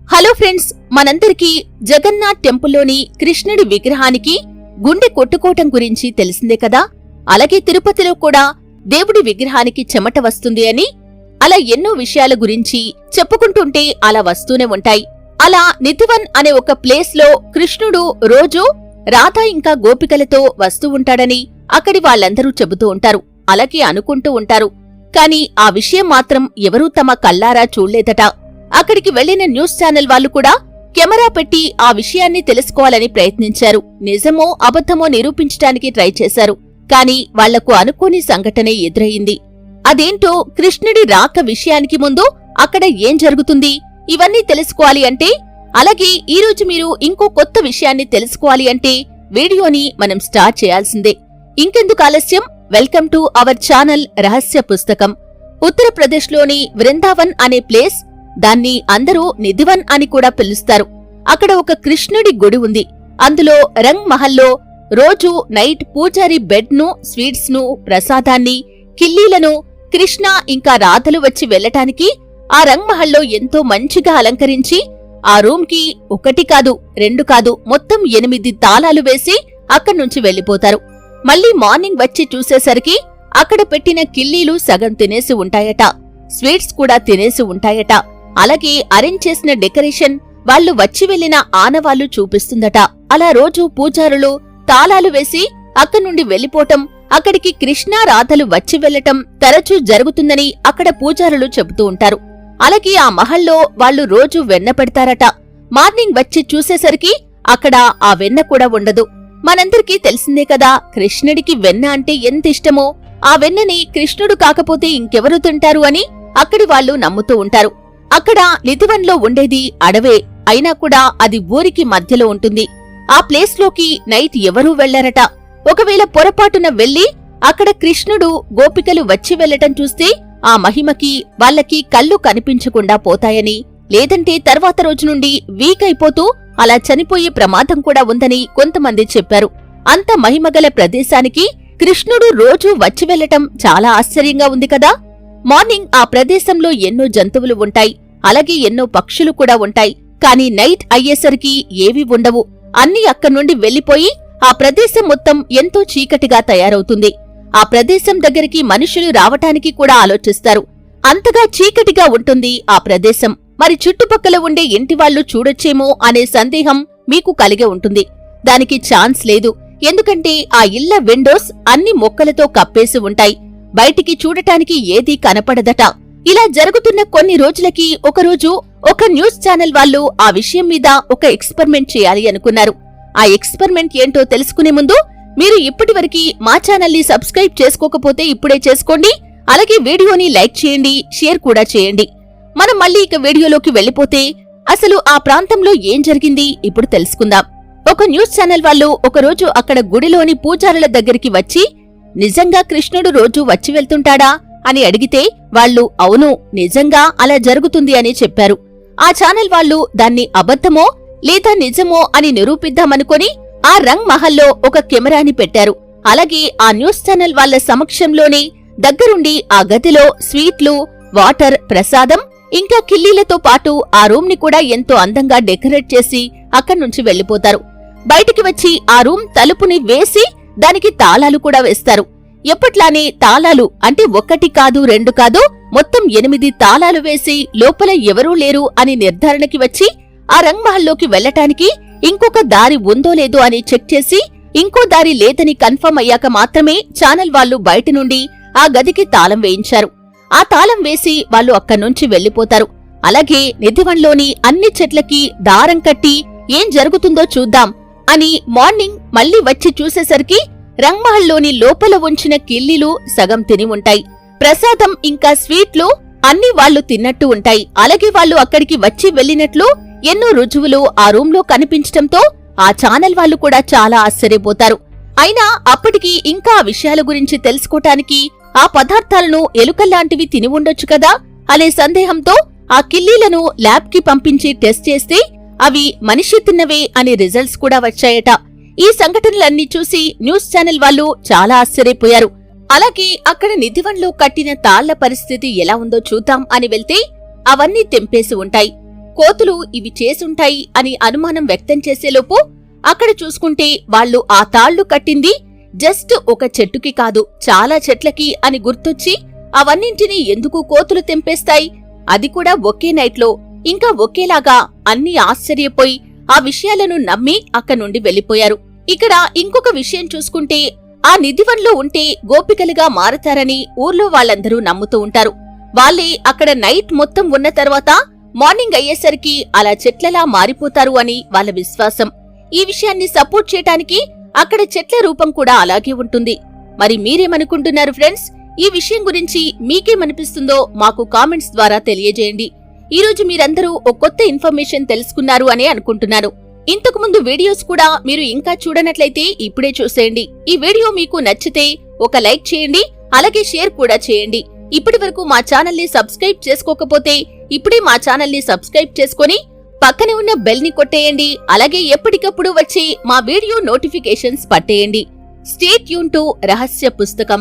Hello friends, మనందరికీ జగన్నాథ్ టెంపుల్లోని కృష్ణుడి విగ్రహానికి గుండె కొట్టుకోవటం గురించి తెలిసిందే కదా. అలాగే తిరుపతిలో కూడా దేవుడి విగ్రహానికి చెమట వస్తుంది అని, అలా ఎన్నో విషయాల గురించి చెప్పుకుంటుంటే అలా వస్తూనే ఉంటాయి. అలా నిధివన్ అనే ఒక ప్లేస్ లో కృష్ణుడు రోజూ రాధ ఇంకా గోపికలతో వస్తూ ఉంటాడని అక్కడి వాళ్ళందరూ చెబుతూ ఉంటారు, అలాగే అనుకుంటూ ఉంటారు. కాని ఆ విషయం మాత్రం ఎవరూ తమ కళ్ళారా చూడలేదట. అక్కడికి వెళ్లిన న్యూస్ ఛానల్ వాళ్లు కూడా కెమెరా పెట్టి ఆ విషయాన్ని తెలుసుకోవాలని ప్రయత్నించారు. నిజమో అబద్ధమో నిరూపించడానికి ట్రై చేశారు. కాని వాళ్లకు అనుకోని సంఘటనే ఎదురయింది. అదేంటో, కృష్ణుడి రాక విషయానికి ముందు అక్కడ ఏం జరుగుతుంది, ఇవన్నీ తెలుసుకోవాలి అంటే, అలాగే ఈరోజు మీరు ఇంకో కొత్త విషయాన్ని తెలుసుకోవాలి అంటే వీడియోని మనం స్టార్ట్ చేయాల్సిందే. ఇంకెందుకు ఆలస్యం, వెల్కమ్ టు అవర్ ఛానల్ రహస్య పుస్తకం. ఉత్తరప్రదేశ్లోని వృందావన్ అనే ప్లేస్, దాన్ని అందరూ నిధివన్ అని కూడా పిలుస్తారు. అక్కడ ఒక కృష్ణుడి గుడి ఉంది. అందులో రంగ్ మహల్లో రోజూ నైట్ పూజారి బెడ్ ను, స్వీట్స్ ను, ప్రసాదాన్ని, కిల్లీలను కృష్ణ ఇంకా రాధలు వచ్చి వెళ్లటానికి ఆ రంగ్ మహల్లో ఎంతో మంచిగా అలంకరించి ఆ రూమ్ కి ఒకటి కాదు, రెండు కాదు, మొత్తం 8 తాళాలు వేసి అక్కడ్నుంచి వెళ్లిపోతారు. మళ్లీ మార్నింగ్ వచ్చి చూసేసరికి అక్కడ పెట్టిన కిల్లీలు సగం తినేసి ఉంటాయట, స్వీట్స్ కూడా తినేసి ఉంటాయట. అలాగే అరేంజ్ చేసిన డెకరేషన్ వాళ్లు వచ్చి వెళ్లిన ఆనవాళ్లు చూపిస్తుందట. అలా రోజూ పూజారులు తాళాలు వేసి అక్కడ్నుండి వెళ్లిపోవటం, అక్కడికి కృష్ణ రాధలు వచ్చి వెళ్లటం తరచూ జరుగుతుందని అక్కడ పూజారులు చెబుతూ ఉంటారు. అలాగే ఆ మహల్లో వాళ్లు రోజూ వెన్న పెడతారట. మార్నింగ్ వచ్చి చూసేసరికి అక్కడ ఆ వెన్న కూడా ఉండదు. మనందరికీ తెలిసిందే కదా, కృష్ణుడికి వెన్న అంటే ఎంత ఇష్టమో. ఆ వెన్నని కృష్ణుడు కాకపోతే ఇంకెవరు తింటారు అని అక్కడి వాళ్లు నమ్ముతూ ఉంటారు. అక్కడ నిధివన్లో ఉండేది అడవే, అయినా కూడా అది ఊరికి మధ్యలో ఉంటుంది. ఆ ప్లేస్లోకి నైట్ ఎవరూ వెళ్లారట. ఒకవేళ పొరపాటున వెళ్లి అక్కడ కృష్ణుడు గోపికలు వచ్చి వెళ్లటం చూస్తే ఆ మహిమకి వాళ్లకి కళ్ళు కనిపించకుండా పోతాయని, లేదంటే తర్వాత రోజు నుండి వీక్ అయిపోతూ అలా చనిపోయే ప్రమాదం కూడా ఉందని కొంతమంది చెప్పారు. అంత మహిమగల ప్రదేశానికి కృష్ణుడు రోజూ వచ్చి వెళ్లటం చాలా ఆశ్చర్యంగా ఉంది కదా. మార్నింగ్ ఆ ప్రదేశంలో ఎన్నో జంతువులు ఉంటాయి, అలాగే ఎన్నో పక్షులు కూడా ఉంటాయి. కాని నైట్ అయ్యేసరికి ఏవీ ఉండవు. అన్నీ అక్కడ్నుండి వెళ్లిపోయి ఆ ప్రదేశం మొత్తం ఎంతో చీకటిగా తయారవుతుంది. ఆ ప్రదేశం దగ్గరికి మనుషులు రావటానికి కూడా ఆలోచిస్తారు. అంతగా చీకటిగా ఉంటుంది ఆ ప్రదేశం. మరి చుట్టుపక్కల ఉండే ఇంటివాళ్లు చూడొచ్చేమో అనే సందేహం మీకు కలిగే ఉంటుంది. దానికి ఛాన్స్ లేదు. ఎందుకంటే ఆ ఇళ్ల విండోస్ అన్ని మొక్కలతో కప్పేసి ఉంటాయి. బయటికి చూడటానికి ఏదీ కనపడదట. ఇలా జరుగుతున్న కొన్ని రోజులకి ఒకరోజు ఒక న్యూస్ ఛానల్ వాళ్లు ఆ విషయం మీద ఒక ఎక్స్పెరిమెంట్ చేయాలి అనుకున్నారు. ఆ ఎక్స్పెరిమెంట్ ఏంటో తెలుసుకునే ముందు మీరు ఇప్పటివరకు మా ఛానల్ ని సబ్స్క్రైబ్ చేసుకోకపోతే ఇప్పుడే చేసుకోండి. అలాగే వీడియోని లైక్ చేయండి, షేర్ కూడా చేయండి. మనం మళ్ళీ ఇక వీడియోలోకి వెళ్లిపోతే అసలు ఆ ప్రాంతంలో ఏం జరిగింది ఇప్పుడు తెలుసుకుందాం. ఒక న్యూస్ ఛానల్ వాళ్లు ఒకరోజు అక్కడ గుడిలోని పూజారుల దగ్గరికి వచ్చి, నిజంగా కృష్ణుడు రోజూ వచ్చి వెళ్తుంటాడా అని అడిగితే వాళ్లు అవును, నిజంగా అలా జరుగుతుంది అని చెప్పారు. ఆ ఛానల్ వాళ్లు దాన్ని అబద్ధమో లేదా నిజమో అని నిరూపిద్దామనుకొని ఆ రంగ్ మహల్లో ఒక కెమెరాని పెట్టారు. అలాగే ఆ న్యూస్ ఛానల్ వాళ్ల సమక్షంలోనే దగ్గరుండి ఆ గదిలో స్వీట్లు, వాటర్, ప్రసాదం ఇంకా కిల్లీలతో పాటు ఆ రూమ్ ని కూడా ఎంతో అందంగా డెకరేట్ చేసి అక్కడ్నుంచి వెళ్లిపోతారు. బయటికి వచ్చి ఆ రూమ్ తలుపుని వేసి దానికి తాళాలు కూడా వేస్తారు. ఎప్పట్లానే తాళాలు అంటే ఒకటి కాదు, రెండు కాదు, మొత్తం 8 తాళాలు వేసి లోపల ఎవరూ లేరు అని నిర్ధారణకి వచ్చి ఆ రంగ్ మహల్లోకి వెళ్లటానికి ఇంకొక దారి ఉందో లేదో అని చెక్ చేసి ఇంకో దారి లేదని కన్ఫర్మ్ అయ్యాక మాత్రమే ఛానల్ వాళ్లు బయట నుండి ఆ గదికి తాళం వేయించారు. ఆ తాళం వేసి వాళ్లు అక్కడ్నుంచి వెళ్లిపోతారు. అలాగే నిధివన్లోని అన్ని చెట్లకి దారం కట్టి ఏం జరుగుతుందో చూద్దాం అని మార్నింగ్ మళ్లీ వచ్చి చూసేసరికి రంగ్మహల్లోని లోపల ఉంచిన కిల్లీలు సగం తిని ఉంటాయి. ప్రసాదం ఇంకా స్వీట్లు అన్ని వాళ్లు తిన్నట్టు ఉంటాయి. అలాగే వాళ్లు అక్కడికి వచ్చి వెళ్లినట్లు ఎన్నో రుజువులు ఆ రూంలో కనిపించటంతో ఆ ఛానల్ వాళ్లు కూడా చాలా ఆశ్చర్యపోతారు. అయినా అప్పటికి ఇంకా ఆ విషయాల గురించి తెలుసుకోటానికి ఆ పదార్థాలను ఎలుకల్లాంటివి తిని ఉండొచ్చు కదా అనే సందేహంతో ఆ కిల్లీలను ల్యాబ్ కి పంపించి టెస్ట్ చేస్తే అవి మనిషి తిన్నవే అనే రిజల్ట్స్ కూడా వచ్చాయట. ఈ సంఘటనలన్నీ చూసి న్యూస్ ఛానల్ వాళ్లు చాలా ఆశ్చర్యపోయారు. అలాగే అక్కడ నిధివన్లో కట్టిన తాళ్ల పరిస్థితి ఎలా ఉందో చూద్దాం అని వెళ్తే అవన్నీ తెంపేసి ఉంటాయి. కోతులు ఇవి చేసుంటాయి అని అనుమానం వ్యక్తం చేసేలోపు అక్కడ చూసుకుంటే వాళ్ళు ఆ తాళ్లు కట్టింది జస్ట్ ఒక చెట్టుకి కాదు, చాలా చెట్లకి అని గుర్తొచ్చి అవన్నింటినీ ఎందుకు కోతులు తెంపేస్తాయి, అది కూడా ఒకే నైట్లో, ఇంకా ఒకేలాగా అన్నీ ఆశ్చర్యపోయి ఆ విషయాలను నమ్మి అక్కనుండి వెళ్లిపోయారు. ఇక్కడ ఇంకొక విషయం చూసుకుంటే ఆ నిధివన్లో ఉంటే గోపికలుగా మారతారని ఊర్లో వాళ్ళందరూ నమ్ముతూ ఉంటారు. వాళ్ళే అక్కడ నైట్ మొత్తం ఉన్న తర్వాత మార్నింగ్ అయ్యేసరికి అలా చెట్లలా మారిపోతారు అని వాళ్ళ విశ్వాసం. ఈ విషయాన్ని సపోర్ట్ చేయటానికి అక్కడ చెట్ల రూపం కూడా అలాగే ఉంటుంది. మరి మీరేమనుకుంటున్నారు ఫ్రెండ్స్? ఈ విషయం గురించి మీకేమనిపిస్తుందో మాకు కామెంట్స్ ద్వారా తెలియజేయండి. ఈరోజు మీరందరూ ఒక కొత్త ఇన్ఫర్మేషన్ తెలుసుకున్నారు అని అనుకుంటున్నాను. ఇంతకు ముందు వీడియోస్ కూడా మీరు ఇంకా చూడనట్లయితే ఇప్పుడే చూసేయండి. ఈ వీడియో మీకు నచ్చితే ఒక లైక్ చేయండి, అలాగే షేర్ కూడా చేయండి. ఇప్పటి వరకు మా ఛానల్ ని సబ్స్క్రైబ్ చేసుకోకపోతే ఇప్పుడే మా ఛానల్ ని సబ్స్క్రైబ్ చేసుకుని పక్కనే ఉన్న బెల్ ని కొట్టేయండి. అలాగే ఎప్పటికప్పుడు వచ్చే మా వీడియో నోటిఫికేషన్స్ పట్టేయండి. స్టే ట్యూన్ టు రహస్య పుస్తకం.